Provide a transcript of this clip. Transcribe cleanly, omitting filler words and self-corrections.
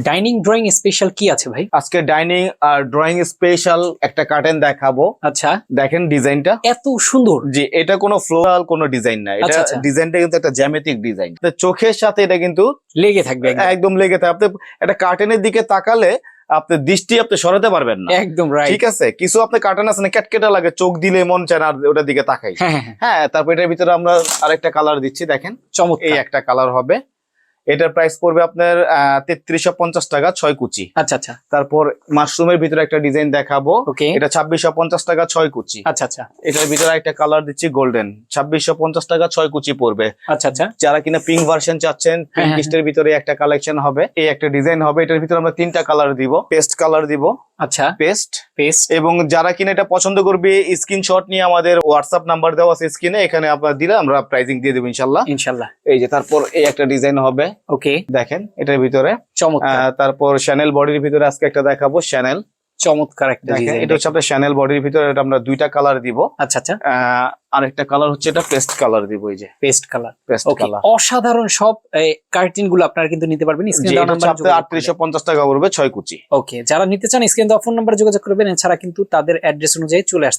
Dining drawing special কি আছে ভাই? আজকে ডাইনিং আর ড্রয়িং স্পেশাল একটা কার্টেন দেখাবো। আচ্ছা, দেখেন ডিজাইনটা এত সুন্দর। জি, এটা কোনো ফ্লোরাল কোনো ডিজাইন না, এটা আচ্ছা, আচ্ছা। ডিজাইনটা কিন্তু একটা জ্যামিতিক ডিজাইন, চোখের সাথে এটা কিন্তু লেগে থাকবে একদম। একদম লেগে থাকে। আপনি একটা কার্টেনের দিকে তাকালে আপনার দৃষ্টি আপনি সরাতে পারবেন না। একদম রাইট। ঠিক আছে, কিছু আপনি কার্টেন আছে না ক্যাটকেটা লাগে, চোখ দিলে মন চায় না আর ওটার দিকে তাকাই। হ্যাঁ হ্যাঁ হ্যাঁ, হ্যাঁ, তারপর এটার ভিতরে আমরা আরেকটা কালার দিচ্ছি, দেখেন এই চমৎকার। একটা কালার হবে। এটার প্রাইস পড়বে আপনার 3350 টাকা 6 কুচি। আচ্ছা আচ্ছা, তারপর মাশরুমের ভিতরে একটা ডিজাইন দেখাবো, ওকে। এটা 2650 টাকা 6 কুচি। আচ্ছা আচ্ছা এটার ভিতরে একটা কালার দিচ্ছি গোল্ডেন, 2650 টাকা 6 কুচি পড়বে। আচ্ছা আচ্ছা, যারা কিনা পিঙ্ক ভার্সন চাচ্ছেন, হ্যাঁ, পিঙ্ক হ্যাঁ, লিস্টের ভিতরে একটা কালেকশন হবে, এই একটা ডিজাইন হবে। এটার ভিতরে আমরা 3টা কালার দিব, পেস্ট কালার দিব, আচ্ছা পেস্ট। পেস্ট। এবং যারা কিনা এটা পছন্দ করবে স্ক্রিনশট নিয়ে আমাদের হোয়াটসঅ্যাপ নাম্বার দেওয়া আছে স্ক্রিনে, এখানে আপনারা দিলে আমরা প্রাইসিং দিয়ে দেবো ইনশাল্লাহ। ইনশাআল্লাহ। এই যে তারপর এই একটা ডিজাইন হবে, ওকে, দেখেন এটার ভিতরে। চমৎকার তারপর শ্যানেল বডির ভিতরে আজকে একটা দেখাবো, শ্যানেল। চমৎকার একটা দেখেন ডিজাইন। এটা হচ্ছে আপনার শ্যানেল বডির ভিতরে, এটা আমরা 2টা কালার দিব। আচ্ছা আচ্ছা, আরেকটা কালার হচ্ছে এটা পেস্ট কালার দিব, এই যে paste colour. Paste okay, colour. অসাধারণ সব কার্টেন গুলো আপনারা কিন্তু নিতে পারবেন স্ক্রিনে দেওয়া নাম্বারে যোগাযোগ করলে। 3850 টাকা পড়বে 6 কুচি। ওকে, যারা নিতে চান স্ক্রিনে দেওয়া ফোন নাম্বারে যোগাযোগ করবেন। এছাড়া কিন্তু তাদের অ্যাড্রেস অনুযায়ী চলে আসতে